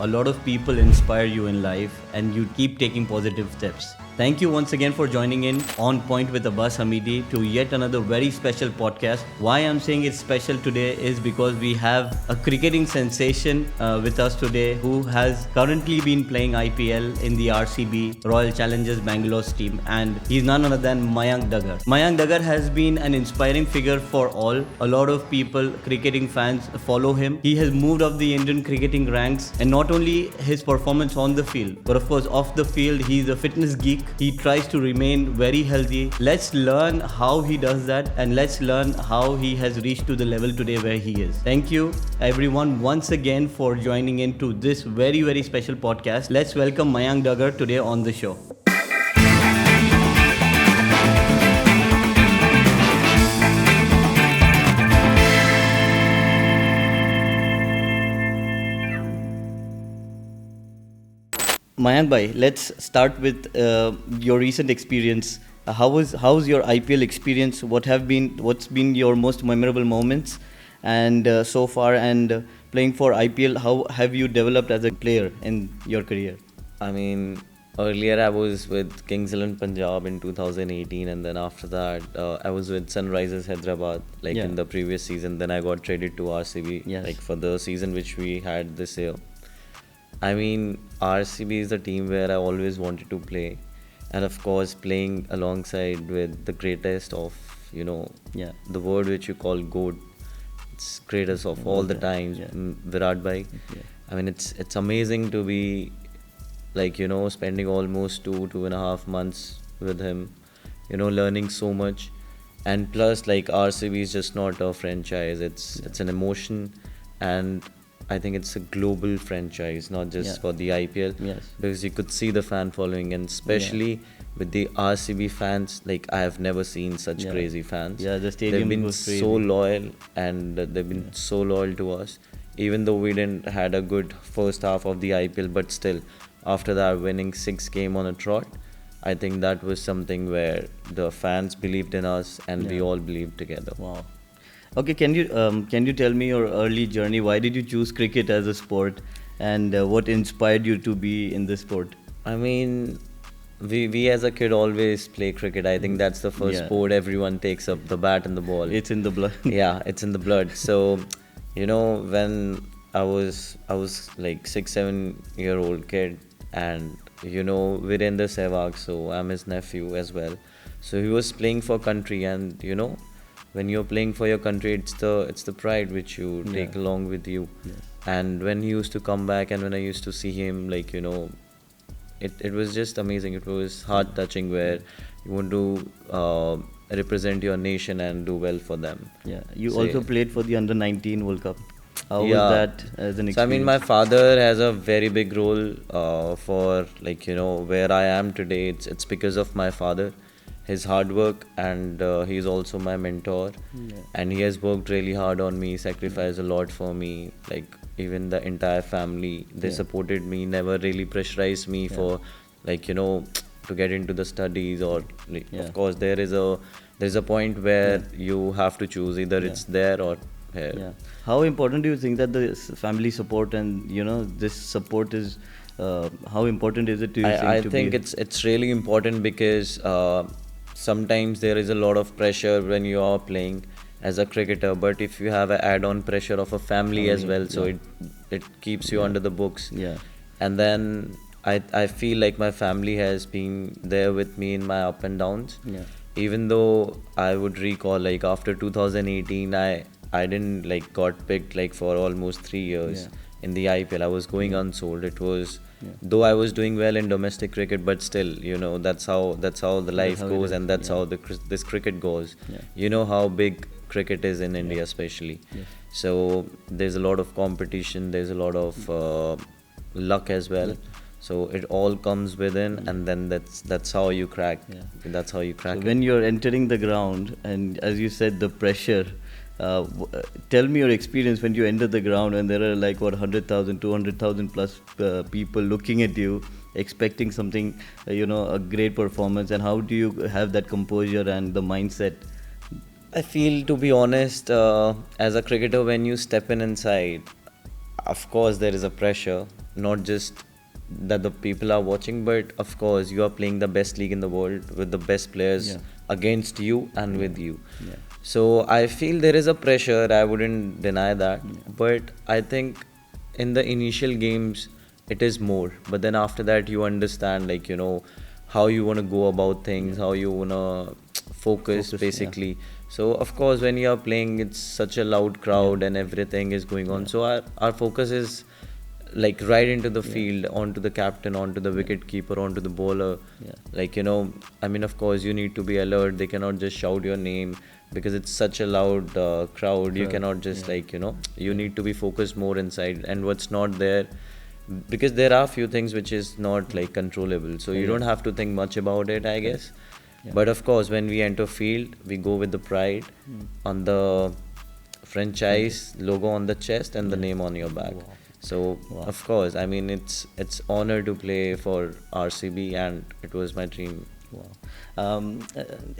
a lot of people inspire you in life and you keep taking positive steps. Thank you once again for joining in On Point with Abbashamidi to yet another very special podcast. Why I'm saying it's special today is because we have a cricketing sensation with us today who has currently been playing IPL in the RCB Royal Challengers Bangalore team, and he's none other than Mayank Dagar. Mayank Dagar has been an inspiring figure for all. A lot of people, cricketing fans, follow him. He has moved up the Indian cricketing ranks, and not only his performance on the field, but of course off the field, he's a fitness geek. He tries to remain very healthy. Let's learn how he does that, and let's learn how he has reached to the level today where he is. Thank you everyone once again for joining into this very, very special podcast. Let's welcome Mayank Dagar today on the show. Mayank bhai, let's start with your recent experience. How's your IPL experience? What's been your most memorable moments, and so far, and playing for IPL, how have you developed as a player in your career? I mean, earlier I was with Kings 11 Punjab in 2018, and then after that I was with Sunrisers Hyderabad in the previous season. Then I got traded to RCB for the season which we had this year. I mean, RCB is the team where I always wanted to play, and of course playing alongside with the greatest of the word which you call GOAT. It's greatest of all the times, Virat bhai. I mean, it's amazing to be spending almost 2.5 months with him, learning so much. And plus, RCB is just not a franchise, it's an emotion, and I think it's a global franchise, not just for the IPL. Because you could see the fan following, and especially with the RCB fans, I have never seen such crazy fans. Yeah, the stadium they've been was crazy. so loyal, and they've been so loyal to us. Even though we didn't had a good first half of the IPL, but still, after that winning 6 games on a trot, I think that was something where the fans believed in us, and we all believed together. Wow. Okay, can you tell me your early journey? Why did you choose cricket as a sport, and what inspired you to be in this sport? I mean, we as a kid always play cricket. I think that's the first sport everyone takes up, the bat and the ball. It's in the blood. Yeah, it's in the blood. So, when I was 6-7-year-old kid, and Virender Sehwag, so I'm his nephew as well. So he was playing for country, and when you're playing for your country, it's the pride which you take along with you. And when he used to come back, and when I used to see him, it was just amazing. It was heart touching, where you want to represent your nation and do well for them. You also played for the Under-19 World Cup. How was that as an experience? So I mean, my father has a very big role for where I am today. It's because of my father, his hard work, and he's also my mentor. And he has worked really hard on me, sacrificed a lot for me. Even the entire family, they supported me, never really pressurized me for to get into the studies, or of course there's a point where you have to choose, either it's there or here. How important do you think that the family support and this support is? How important is it to you? I think it's really important, because sometimes there is a lot of pressure when you are playing as a cricketer, but if you have an add-on pressure of a family as well, so it keeps you under the books. And then I feel like my family has been there with me in my up and downs. Even though I would recall, after 2018, I didn't got picked for almost 3 years in the IPL. I was going unsold. It was though I was doing well in domestic cricket, but still, that's how the life goes, and that's how this cricket goes. You know how big cricket is in India, especially. So there's a lot of competition. There's a lot of luck as well. So it all comes within, and then that's how you crack. That's how you crack. So when you're entering the ground, and as you said, the pressure. Tell me your experience when you enter the ground and there are 100,000, 200,000 plus people looking at you, expecting something, a great performance, and how do you have that composure and the mindset? I feel, to be honest, as a cricketer, when you step inside, of course there is a pressure, not just that the people are watching, but of course you are playing the best league in the world with the best players against you and with you. So I feel there is a pressure, I wouldn't deny that, but I think in the initial games it is more, but then after that you understand, like, you know, how you want to go about things, how you want to focus basically. So of course when you are playing, it's such a loud crowd and everything is going on, so our focus is like right into the field, onto the captain, onto the wicket keeper, onto the bowler. Like, you know, I mean, of course you need to be alert, they cannot just shout your name because it's such a loud crowd. You cannot just like, you know, you need to be focused more inside, and what's not there, because there are few things which is not like controllable, so you don't have to think much about it, I guess. But of course when we enter field, we go with the pride on the franchise logo on the chest and the name on your back. So of course, I mean, it's honor to play for RCB, and it was my dream. Wow.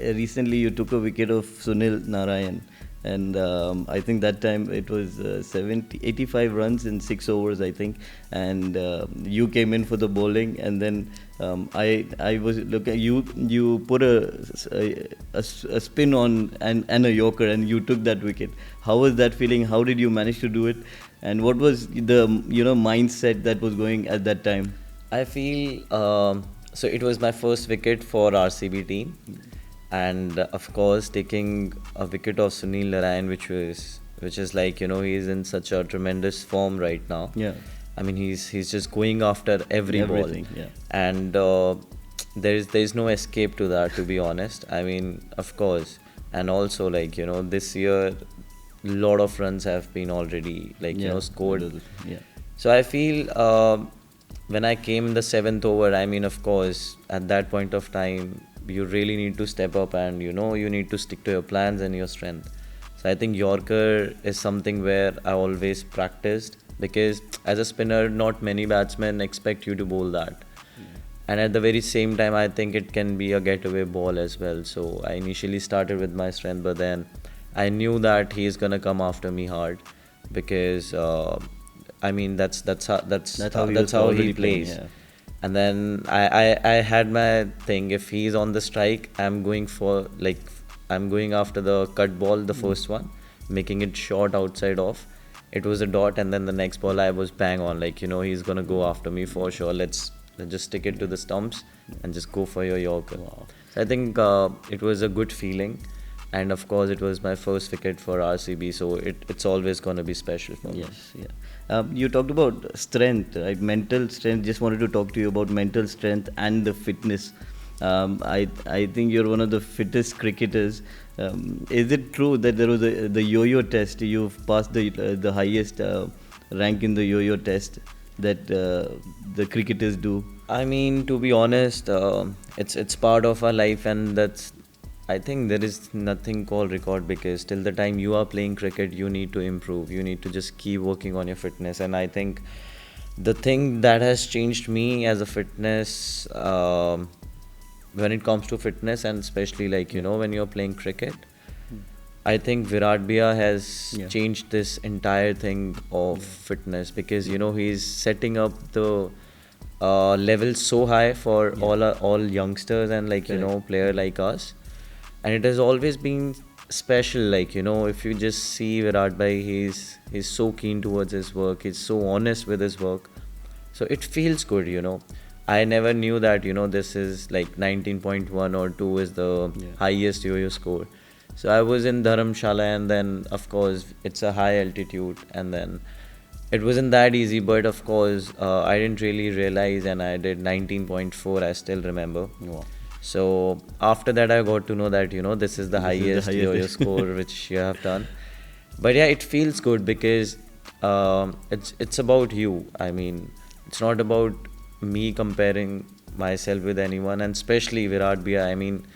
Recently you took a wicket of Sunil Narayan, and I think that time it was 85 runs in 6 overs, I think, and you came in for the bowling, and then I was looking, you put a spin on and a yorker, and you took that wicket. How was that feeling? How did you manage to do it? And what was the mindset that was going at that time? I feel so it was my first wicket for RCB team, and of course taking a wicket of Sunil Narayan, which is like, you know, he's in such a tremendous form right now. I mean, he's just going after everything, ball, and there's no escape to that, to be honest. I mean, of course, and also, like, you know, this year lot of runs have been already, like, you know, scored. So I feel when I came in the 7th over, I mean, of course at that point of time you really need to step up, and you know, you need to stick to your plans and your strength. So I think Yorker is something where I always practiced, because as a spinner not many batsmen expect you to bowl that. And at the very same time, I think it can be a getaway ball as well. So I initially started with my strength, but then I knew that he's gonna come after me hard, because I mean, that's how he plays. And then I had my thing. If he's on the strike, I'm going after the cut ball, the first one, making it short outside off. It was a dot, and then the next ball I was bang on. Like, you know, he's gonna go after me for sure. Let's just stick it to the stumps and just go for your yorker. So I think it was a good feeling. And of course, it was my first wicket for RCB, so it's always going to be special for me. You talked about strength, right? Mental strength. Just wanted to talk to you about mental strength and the fitness. I think you're one of the fittest cricketers. Is it true that there was the yo-yo test? You've passed the highest rank in the yo-yo test that the cricketers do? I mean, to be honest, it's part of our life, and I think there is nothing called record, because till the time you are playing cricket, you need to improve. You need to just keep working on your fitness. And I think the thing that has changed me as a fitness, when it comes to fitness, and especially, like, you know, when you're playing cricket, I think Virat Bhaiya has changed this entire thing of fitness, because, you know, he's setting up the level so high for all youngsters and, like, you know, player like us. And it has always been special. Like, you know, if you just see Virat Bhai, he's so keen towards his work, he's so honest with his work, so it feels good, you know. I never knew that, you know, this is like 19.1 or 2 is the highest yo-yo score. So I was in Dharamshala, and then of course it's a high altitude, and then it wasn't that easy, but of course I didn't really realize, and I did 19.4, I still remember. So after that I got to know that, you know, this is the highest yo-yo score which you have done. But yeah, it feels good, because it's about you. I mean, it's not about me comparing myself with anyone, and especially Virat Bhaiya. I mean,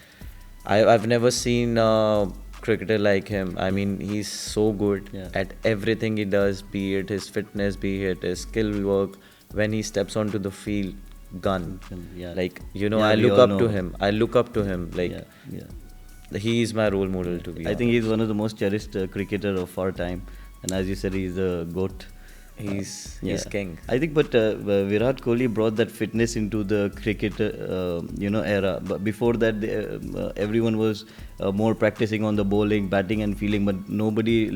I've never seen a cricketer like him. I mean, he's so good at everything he does, be it his fitness, be it his skill work. When he steps onto the field, gun. Like, you know, I look up to him. Like, he is my role model, to be honest. I think he's one of the most cherished cricketer of our time, and as you said, he's a GOAT. He's king. I think, but Virat Kohli brought that fitness into the cricket, era. But before that, everyone was more practicing on the bowling, batting, and fielding, but nobody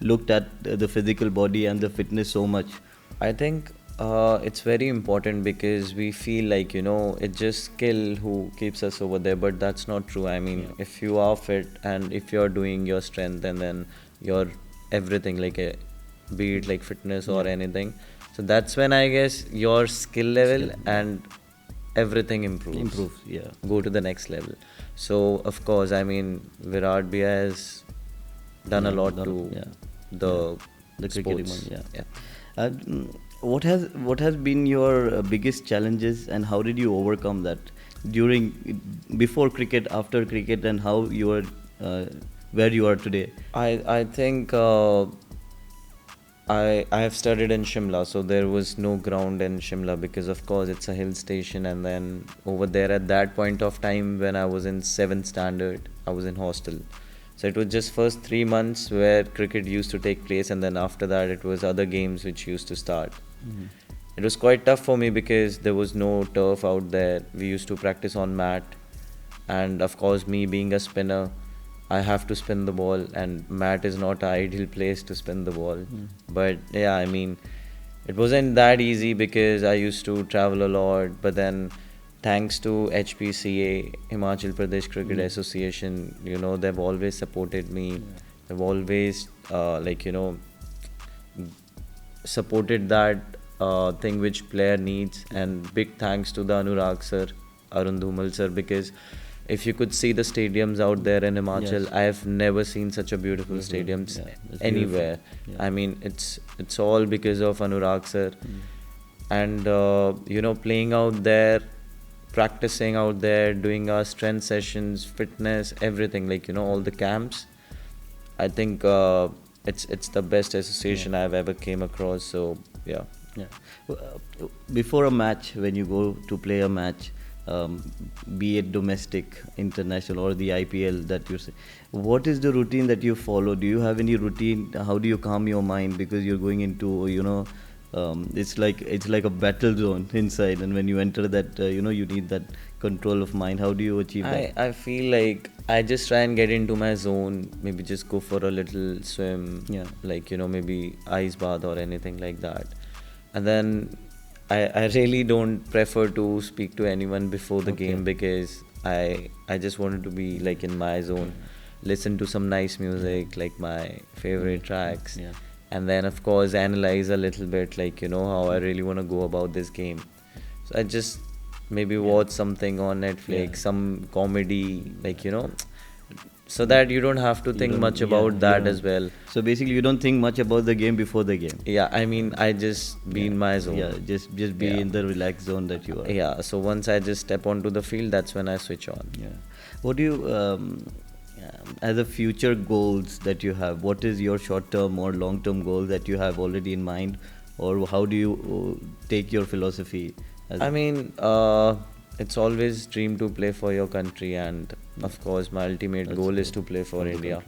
looked at the physical body and the fitness so much. I think it's very important because we feel like, it's just skill who keeps us over there, but that's not true. I mean, if you are fit and if you're doing your strength and then your everything, like be it like fitness or anything, so that's when I guess your skill level and everything improves. Yeah. Go to the next level. So, of course, I mean, Virat Bhai has done a lot to the cricketing sports. one. Yeah. What has been your biggest challenges, and how did you overcome that before cricket, after cricket, and how you are where you are today? I think I have studied in Shimla, so there was no ground in Shimla because of course it's a hill station, and then over there at that point of time when I was in 7th standard, I was in hostel. So it was just first 3 months where cricket used to take place, and then after that it was other games which used to start. It was quite tough for me because there was no turf out there. We used to practice on mat, and of course me being a spinner, I have to spin the ball, and mat is not an ideal place to spin the ball. But yeah, I mean, it wasn't that easy because I used to travel a lot. But then, thanks to HPCA, Himachal Pradesh Cricket Association, they've always supported me. They've always, supported that thing which player needs. And big thanks to the Anurag sir, Arun Dhumal sir, because if you could see the stadiums out there in Himachal, I have never seen such a beautiful stadiums anywhere. I mean, it's all because of Anurag sir. And playing out there, practicing out there, doing our strength sessions, fitness, everything, all the camps. I think it's the best association I've ever came across. So yeah. Before a match, when you go to play a match, be it domestic, international, or the IPL that you say, what is the routine that you follow? Do you have any routine? How do you calm your mind, because you're going into it's like a battle zone inside, and when you enter that, you need that control of mind. How do you achieve that? I feel like I just try and get into my zone, maybe just go for a little swim, maybe ice bath or anything like that. And then I really don't prefer to speak to anyone before the game, because I just wanted to be in my zone, listen to some nice music, like my favorite tracks, and then of course analyze a little bit, how I really want to go about this game. So I just maybe watch something on Netflix, some comedy, so that you don't have to think much about that as well. So basically, you don't think much about the game before the game. Yeah, I mean, I just be in my zone. Yeah, just be in the relaxed zone that you are. Yeah, so once I just step onto the field, that's when I switch on. Yeah. What do you, as a future goals that you have, what is your short-term or long-term goal that you have already in mind, or how do you take your philosophy? I mean, it's always dream to play for your country, and of course my ultimate goal is to play for India.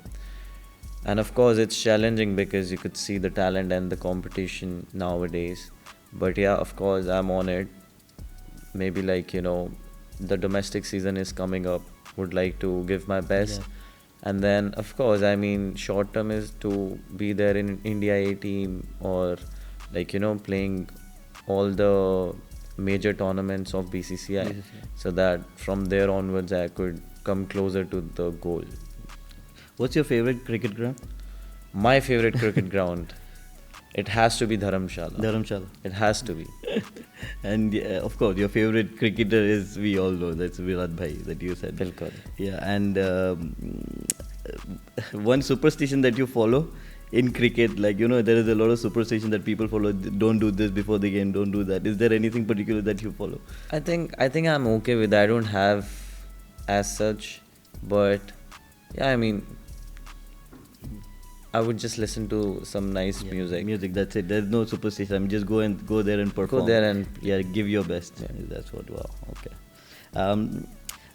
And of course it's challenging because you could see the talent and the competition nowadays, but yeah, of course I'm on it. Maybe the domestic season is coming up, would like to give my best. And then of course, I mean, short term is to be there in India A team, or playing all the major tournaments of BCCI, so that from there onwards I could come closer to the goal. What's your favorite cricket ground? My favorite cricket ground, it has to be Dharamshala. Dharamshala. It has to be. And of course, your favorite cricketer is, we all know, that's Virat Bhai that you said. Bilkul. Yeah, and one superstition that you follow in cricket, there is a lot of superstition that people follow. Don't do this before the game, don't do that. Is there anything particular that you follow? I think I'm okay with that. I don't have as such, but yeah, I mean, I would just listen to some nice music. Music, that's it. There's no superstition. I mean, just go there and perform. Go there and give your best. Yeah. That's what. Wow. Okay.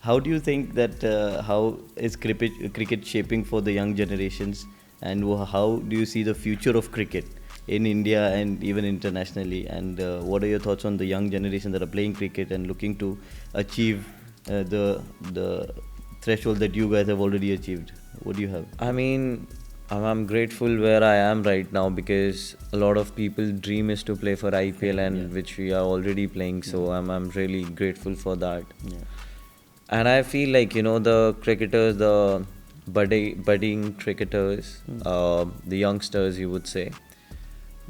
How do you think that how is cricket shaping for the young generations, and how do you see the future of cricket in India and even internationally. And what are your thoughts on the young generation that are playing cricket and looking to achieve the threshold that you guys have already achieved? What do you have? I mean, I'm grateful where I am right now because a lot of people's dream is to play for IPL and which we are already playing. So I'm really grateful for that. Yeah. And I feel like, the cricketers, the budding cricketers, the youngsters, you would say,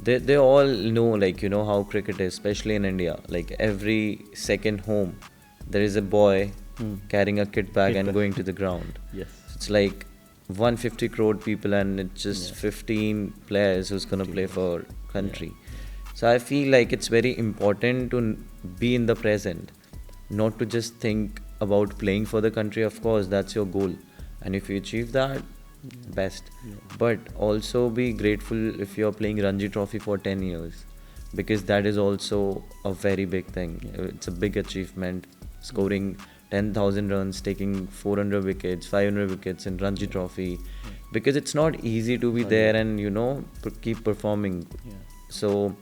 they all know, like, how cricket is, especially in India. Like every second home, there is a boy carrying a kit bag and going to the ground. Yes. It's like 150 crore people and it's just 15 players who's going to play for country. So I feel like it's very important to be in the present, not to just think about playing for the country. Of course, that's your goal. And if you achieve that, best. But also be grateful if you're playing Ranji Trophy for 10 years because that is also a very big thing. It's a big achievement, scoring 10,000 runs, taking 400 wickets, 500 wickets in Ranji Trophy, because it's not easy to be there and keep performing. So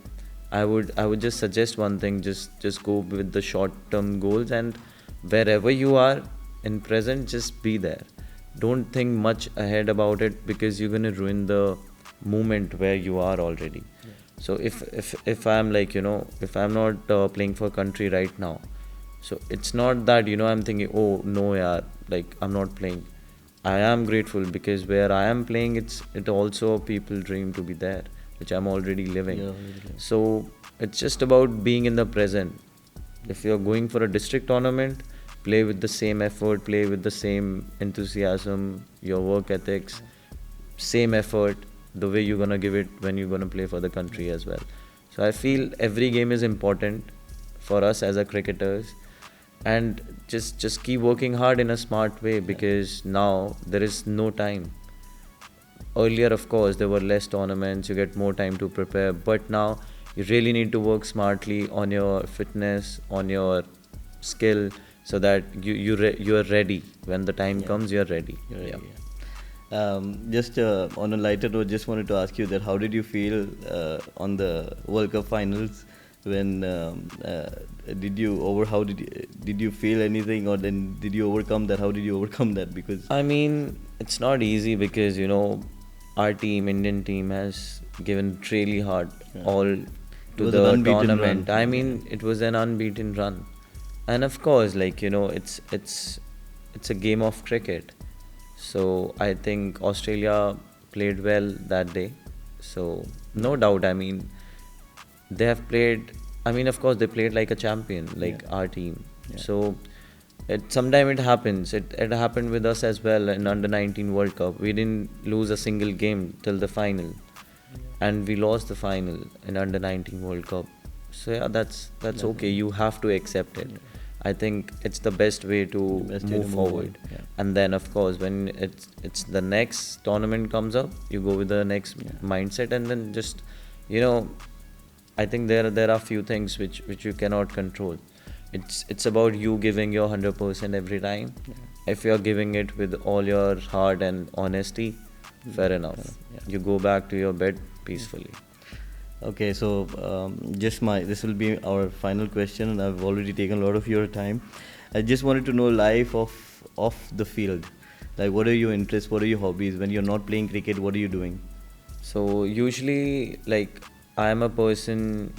I would just suggest one thing: just go with the short-term goals, and wherever you are in present, just be there. Don't think much ahead about it because you're gonna ruin the moment where you are already. So if I'm like if I'm not playing for country right now. So it's not that I'm thinking, oh no, yeah, like I'm not playing. I am grateful because where I am playing, it also people dream to be there, which I'm already living. So it's just about being in the present. If you're going for a district tournament, play with the same effort, play with the same enthusiasm, your work ethics, same effort, the way you're gonna give it when you're gonna play for the country as well. So I feel every game is important for us as a cricketers. And just keep working hard in a smart way because now there is no time. Earlier, of course, there were less tournaments, you get more time to prepare, but now you really need to work smartly on your fitness, on your skill, so that you are ready when the time comes. You're ready. Just on a lighter note, just wanted to ask you that how did you feel on the World Cup finals? When did you feel anything, or then did you overcome that? How did you overcome that? Because I mean, it's not easy because our team, Indian team, has given really hard all to the tournament. I mean, it was an unbeaten run, and of course, like it's a game of cricket. So I think Australia played well that day. So no doubt. I mean, they have played. I mean, of course, they played like a champion, like our team. So sometimes it happens. It happened with us as well in under-19 World Cup. We didn't lose a single game till the final, and we lost the final in under-19 World Cup. So yeah, that's okay. You have to accept it. I think it's the best way to move forward. And then, of course, when it's the next tournament comes up, you go with the next mindset, and then just I think there are few things which you cannot control. It's about you giving your 100% every time. If you're giving it with all your heart and honesty, fair enough. You go back to your bed peacefully. Okay, so this will be our final question, and I've already taken a lot of your time. I just wanted to know life off the field. Like, what are your interests? What are your hobbies? When you're not playing cricket, what are you doing? So usually, like, I am a person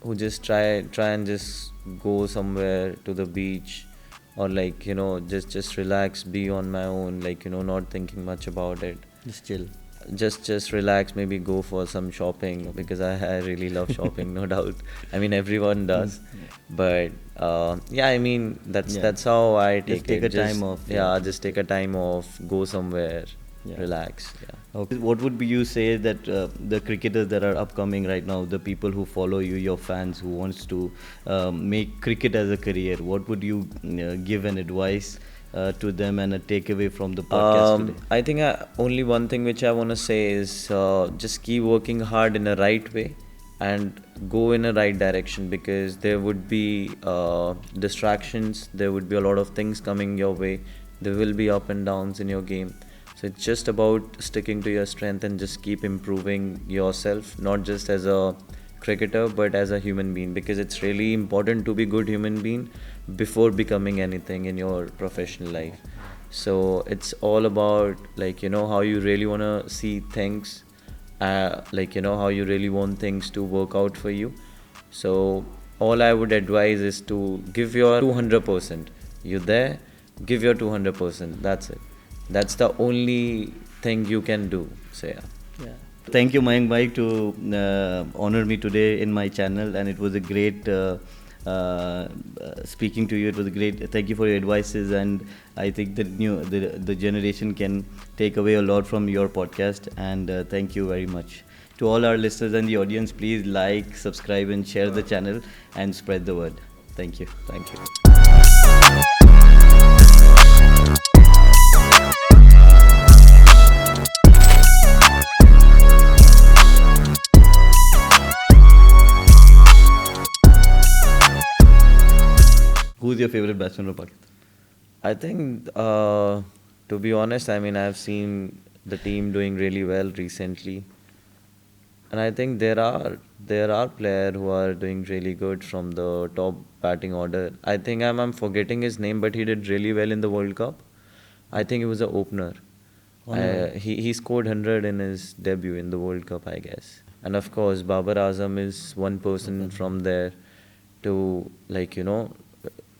who just try and just go somewhere to the beach, or like just relax, be on my own, like not thinking much about it. Just chill. Just relax, maybe go for some shopping because I really love shopping, no doubt. I mean, everyone does. But I mean, that's how I take it. Just take a time off. Just take a time off, go somewhere, relax. Okay. What would you say that the cricketers that are upcoming right now, the people who follow you, your fans who wants to make cricket as a career, what would you give an advice to them and a takeaway from the podcast today? I think only one thing which I want to say is just keep working hard in the right way and go in a right direction, because there would be distractions, there would be a lot of things coming your way, there will be up and downs in your game. So it's just about sticking to your strength and just keep improving yourself, not just as a cricketer but as a human being, because it's really important to be good human being before becoming anything in your professional life. So it's all about, like, how you really want to see things, like, how you really want things to work out for you. So all I would advise is to give your 200%. You're there, give your 200%. That's it. That's the only thing you can do. So yeah. Yeah. Thank you, Mayank Bhai, to honor me today in my channel, and it was a great speaking to you. It was a great. Thank you for your advices, and I think the generation can take away a lot from your podcast. And thank you very much to all our listeners and the audience. Please like, subscribe, and share the channel and spread the word. Thank you. Thank you. Who's your favorite batsman from Pakistan? I think, to be honest, I mean, I've seen the team doing really well recently, and I think there are players who are doing really good from the top batting order. I think I'm forgetting his name, but he did really well in the World Cup. I think he was an opener. He scored 100 in his debut in the World Cup, I guess. And of course, Babar Azam is one person from there to, like,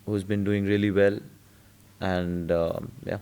who's been doing really well. And yeah.